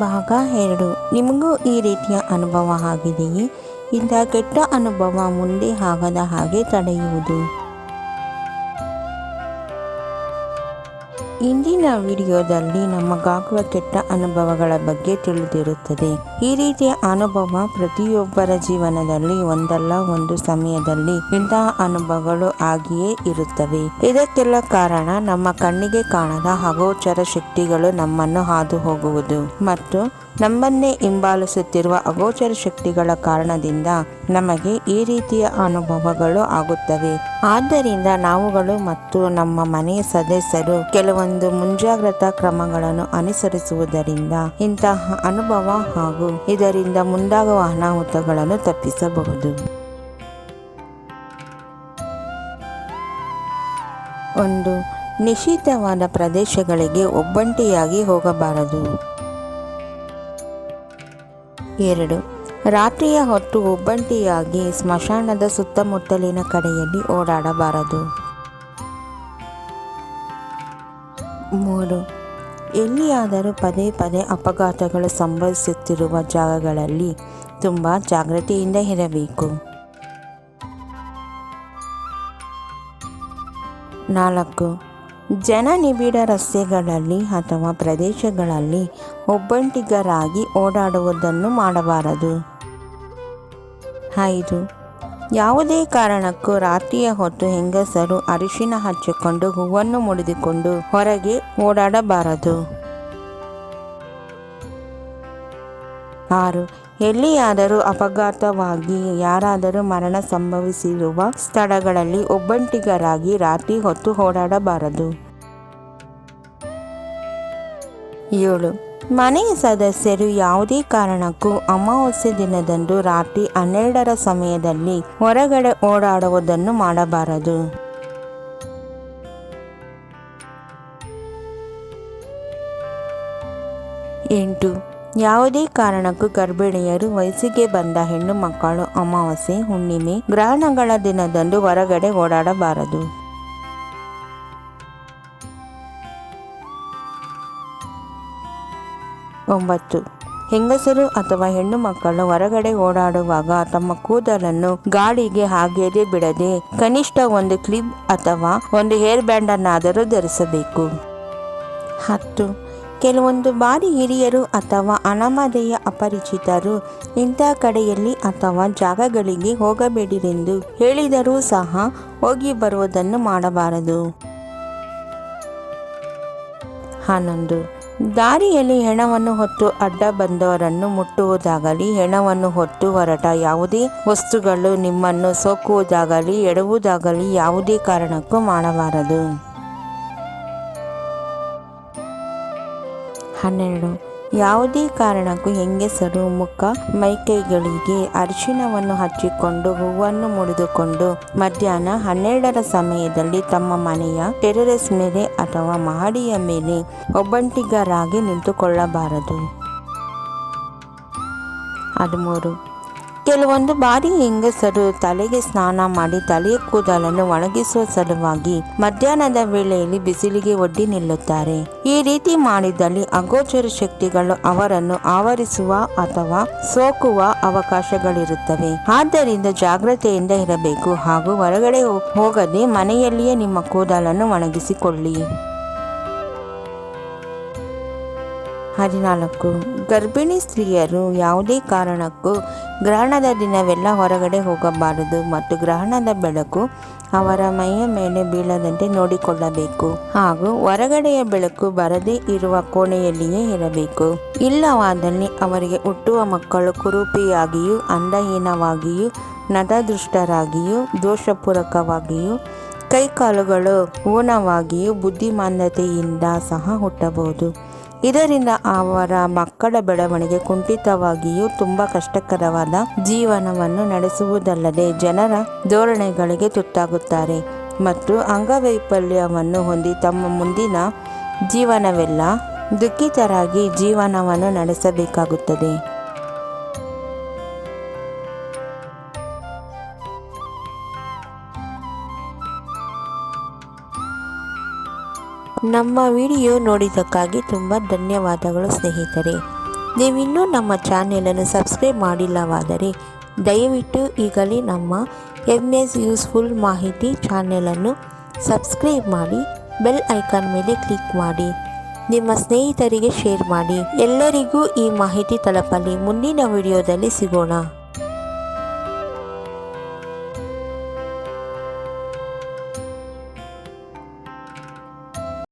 ಭಾಗ 2. ನಿಮಗೂ ಈ ರೀತಿಯ ಅನುಭವ ಆಗಿದೆಯೇ? ಇಂಥ ಕೆಟ್ಟ ಅನುಭವ ಮುಂದೆ ಆಗದ ಹಾಗೆ ತಡೆಯುವುದು. ಇಂದಿನ ವಿಡಿಯೋದಲ್ಲಿ ನಮಗಾಗುವ ಕೆಟ್ಟ ಅನುಭವಗಳ ಬಗ್ಗೆ ತಿಳಿದಿರುತ್ತದೆ. ಈ ರೀತಿಯ ಅನುಭವ ಪ್ರತಿಯೊಬ್ಬರ ಜೀವನದಲ್ಲಿ ಒಂದಲ್ಲ ಒಂದು ಸಮಯದಲ್ಲಿ ಇಂತಹ ಅನುಭವಗಳು ಆಗಿಯೇ ಇರುತ್ತವೆ. ಇದಕ್ಕೆಲ್ಲ ಕಾರಣ ನಮ್ಮ ಕಣ್ಣಿಗೆ ಕಾಣದ ಅಗೋಚರ ಶಕ್ತಿಗಳು ನಮ್ಮನ್ನು ಹಾದು ಹೋಗುವುದು ಮತ್ತು ನಮ್ಮನ್ನೇ ಹಿಂಬಾಲಿಸುತ್ತಿರುವ ಅಗೋಚರ ಶಕ್ತಿಗಳ ಕಾರಣದಿಂದ ನಮಗೆ ಈ ರೀತಿಯ ಅನುಭವಗಳು ಆಗುತ್ತವೆ. ಆದ್ದರಿಂದ ನಾವುಗಳು ಮತ್ತು ನಮ್ಮ ಮನೆಯ ಸದಸ್ಯರು ಕೆಲವೊಂದು ಮುಂಜಾಗ್ರತಾ ಕ್ರಮಗಳನ್ನು ಅನುಸರಿಸುವುದರಿಂದ ಇಂತಹ ಅನುಭವ ಹಾಗೂ ಇದರಿಂದ ಮುಂದಾಗುವ ಅನಾಹುತಗಳನ್ನು ತಪ್ಪಿಸಬಹುದು. 1. ನಿಷಿದ್ಧವಾದ ಪ್ರದೇಶಗಳಿಗೆ ಒಬ್ಬಂಟಿಯಾಗಿ ಹೋಗಬಾರದು. 2. ರಾತ್ರಿಯ ಹೊತ್ತು ಒಬ್ಬಂಟಿಯಾಗಿ ಸ್ಮಶಾನದ ಸುತ್ತಮುತ್ತಲಿನ ಕಡೆಯಲ್ಲಿ ಓಡಾಡಬಾರದು. 3. ಎಲ್ಲಿಯಾದರೂ ಪದೇ ಪದೇ ಅಪಘಾತಗಳು ಸಂಭವಿಸುತ್ತಿರುವ ಜಾಗಗಳಲ್ಲಿ ತುಂಬ ಜಾಗ್ರತೆಯಿಂದ ಇರಬೇಕು. 4. ಜನನಿಬಿಡ ರಸ್ತೆಗಳಲ್ಲಿ ಅಥವಾ ಪ್ರದೇಶಗಳಲ್ಲಿ ಒಬ್ಬಂಟಿಗರಾಗಿ ಓಡಾಡುವುದನ್ನು ಮಾಡಬಾರದು. 5. ಯಾವುದೇ ಕಾರಣಕ್ಕೂ ರಾತ್ರಿಯ ಹೊತ್ತು ಹೆಂಗಸರು ಅರಿಶಿನ ಹಚ್ಚಿಕೊಂಡು ಹೂವನ್ನು ಮುಡಿದುಕೊಂಡು ಹೊರಗೆ ಓಡಾಡಬಾರದು. 6. ಎಲ್ಲಿಯಾದರೂ ಅಪಘಾತವಾಗಿ ಯಾರಾದರೂ ಮರಣ ಸಂಭವಿಸಿರುವ ಸ್ಥಳಗಳಲ್ಲಿ ಒಬ್ಬಂಟಿಗರಾಗಿ ರಾತ್ರಿ ಹೊತ್ತು ಓಡಾಡಬಾರದು. 7. ಮನೆಯ ಸದಸ್ಯರು ಯಾವುದೇ ಕಾರಣಕ್ಕೂ ಅಮಾವಾಸ್ಯೆ ದಿನದಂದು ರಾತ್ರಿ 12ರ ಸಮಯದಲ್ಲಿ ಹೊರಗಡೆ ಓಡಾಡುವುದನ್ನು ಮಾಡಬಾರದು. 8. ಯಾವುದೇ ಕಾರಣಕ್ಕೂ ಗರ್ಭಿಣಿಯರು, ವಯಸ್ಸಿಗೆ ಬಂದ ಹೆಣ್ಣು ಮಕ್ಕಳು ಅಮಾವಾಸ್ಯೆ, ಹುಣ್ಣಿಮೆ, ಗ್ರಹಣಗಳ ದಿನದಂದು ಹೊರಗಡೆ ಓಡಾಡಬಾರದು. 9. ಹೆಂಗಸರು ಅಥವಾ ಹೆಣ್ಣು ಮಕ್ಕಳು ಹೊರಗಡೆ ಓಡಾಡುವಾಗ ತಮ್ಮ ಕೂದಲನ್ನು ಗಾಳಿಗೆ ಹಾಗೆಯೇ ಬಿಡದೆ ಕನಿಷ್ಠ ಒಂದು ಕ್ಲಿಪ್ ಅಥವಾ ಒಂದು ಹೇರ್ ಬ್ಯಾಂಡ್ ಅನ್ನಾದರೂ ಧರಿಸಬೇಕು. 10. ಕೆಲವೊಂದು ಬಾರಿ ಹಿರಿಯರು ಅಥವಾ ಅನಾಮಧೇಯ ಅಪರಿಚಿತರು ಇಂಥ ಕಡೆಯಲ್ಲಿ ಅಥವಾ ಜಾಗಗಳಿಗೆ ಹೋಗಬೇಡಿರೆಂದು ಹೇಳಿದರೂ ಸಹ ಹೋಗಿ ಬರುವುದನ್ನು ಮಾಡಬಾರದು. 11. ದಾರಿಯಲ್ಲಿ ಹೆಣವನ್ನು ಹೊತ್ತು ಅಡ್ಡ ಬಂದವರನ್ನು ಮುಟ್ಟುವುದಾಗಲಿ, ಹೆಣವನ್ನು ಹೊತ್ತು ಹೊರಟ ಯಾವುದೇ ವಸ್ತುಗಳು ನಿಮ್ಮನ್ನು ಸೋಕುವುದಾಗಲಿ ಎಡುವುದಾಗಲಿ ಯಾವುದೇ ಕಾರಣಕ್ಕೂ ಮಾಡಬಾರದು. 12. ಯಾವುದೇ ಕಾರಣಕ್ಕೂ ಹೆಂಗಸರು ಮುಖ ಮೈಕೈಗಳಿಗೆ ಅರಿಶಿನವನ್ನು ಹಚ್ಚಿಕೊಂಡು ಹೂವನ್ನು ಮುಡಿದುಕೊಂಡು ಮಧ್ಯಾಹ್ನ 12ರ ಸಮಯದಲ್ಲಿ ತಮ್ಮ ಮನೆಯ ಟೆರೆಸ್ ಮೇಲೆ ಅಥವಾ ಮಹಡಿಯ ಮೇಲೆ ಒಬ್ಬಂಟಿಗರಾಗಿ ನಿಂತುಕೊಳ್ಳಬಾರದು. 13. ಕೆಲವೊಂದು ಬಾರಿ ಹೆಂಗಸರು ತಲೆಗೆ ಸ್ನಾನ ಮಾಡಿ ತಲೆಯ ಕೂದಲನ್ನು ಒಣಗಿಸುವ ಸಲುವಾಗಿ ಮಧ್ಯಾಹ್ನದ ವೇಳೆಯಲ್ಲಿ ಬಿಸಿಲಿಗೆ ಒಡ್ಡಿ ನಿಲ್ಲುತ್ತಾರೆ. ಈ ರೀತಿ ಮಾಡಿದಲ್ಲಿ ಅಗೋಚರ ಶಕ್ತಿಗಳು ಅವರನ್ನು ಆವರಿಸುವ ಅಥವಾ ಸೋಕುವ ಅವಕಾಶಗಳಿರುತ್ತವೆ. ಆದ್ದರಿಂದ ಜಾಗ್ರತೆಯಿಂದ ಇರಬೇಕು ಹಾಗೂ ಹೊರಗಡೆ ಹೋಗದೆ ಮನೆಯಲ್ಲಿಯೇ ನಿಮ್ಮ ಕೂದಲನ್ನು ಒಣಗಿಸಿಕೊಳ್ಳಿ. 14. ಗರ್ಭಿಣಿ ಸ್ತ್ರೀಯರು ಯಾವುದೇ ಕಾರಣಕ್ಕೂ ಗ್ರಹಣದ ದಿನವೆಲ್ಲ ಹೊರಗಡೆ ಹೋಗಬಾರದು ಮತ್ತು ಗ್ರಹಣದ ಬೆಳಕು ಅವರ ಮೈಯ ಮೇಲೆ ಬೀಳದಂತೆ ನೋಡಿಕೊಳ್ಳಬೇಕು ಹಾಗೂ ಹೊರಗಡೆಯ ಬೆಳಕು ಬರದೇ ಇರುವ ಕೋಣೆಯಲ್ಲಿಯೇ ಇರಬೇಕು. ಇಲ್ಲವಾದಲ್ಲಿ ಅವರಿಗೆ ಹುಟ್ಟುವ ಮಕ್ಕಳು ಕುರೂಪಿಯಾಗಿಯೂ ಅಂದಹೀನವಾಗಿಯೂ ನತದೃಷ್ಟರಾಗಿಯೂ ದೋಷಪೂರಕವಾಗಿಯೂ ಕೈಕಾಲುಗಳು ಊನವಾಗಿಯೂ ಬುದ್ಧಿಮಾಂದ್ಯತೆಯಿಂದ ಸಹ ಹುಟ್ಟಬಹುದು. ಇದರಿಂದ ಅವರ ಮಕ್ಕಳ ಬೆಳವಣಿಗೆ ಕುಂಠಿತವಾಗಿಯೂ ತುಂಬ ಕಷ್ಟಕರವಾದ ಜೀವನವನ್ನು ನಡೆಸುವುದಲ್ಲದೆ ಜನರ ಧೋರಣೆಗಳಿಗೆ ತುತ್ತಾಗುತ್ತಾರೆ ಮತ್ತು ಅಂಗವೈಫಲ್ಯವನ್ನು ಹೊಂದಿ ತಮ್ಮ ಮುಂದಿನ ಜೀವನವೆಲ್ಲ ದುಃಖಿತರಾಗಿ ಜೀವನವನ್ನು ನಡೆಸಬೇಕಾಗುತ್ತದೆ. ನಮ್ಮ ವಿಡಿಯೋ ನೋಡಿದ್ದಕ್ಕಾಗಿ ತುಂಬ ಧನ್ಯವಾದಗಳು ಸ್ನೇಹಿತರೆ. ನೀವಿನ್ನೂ ನಮ್ಮ ಚಾನೆಲನ್ನು ಸಬ್ಸ್ಕ್ರೈಬ್ ಮಾಡಿಲ್ಲವಾದರೆ ದಯವಿಟ್ಟು ಈಗಲೇ ನಮ್ಮ MS ಯೂಸ್ಫುಲ್ ಮಾಹಿತಿ ಚಾನೆಲನ್ನು ಸಬ್ಸ್ಕ್ರೈಬ್ ಮಾಡಿ, ಬೆಲ್ ಐಕಾನ್ ಮೇಲೆ ಕ್ಲಿಕ್ ಮಾಡಿ, ನಿಮ್ಮ ಸ್ನೇಹಿತರಿಗೆ ಶೇರ್ ಮಾಡಿ. ಎಲ್ಲರಿಗೂ ಈ ಮಾಹಿತಿ ತಲುಪಲಿ. ಮುಂದಿನ ವಿಡಿಯೋದಲ್ಲಿ ಸಿಗೋಣ.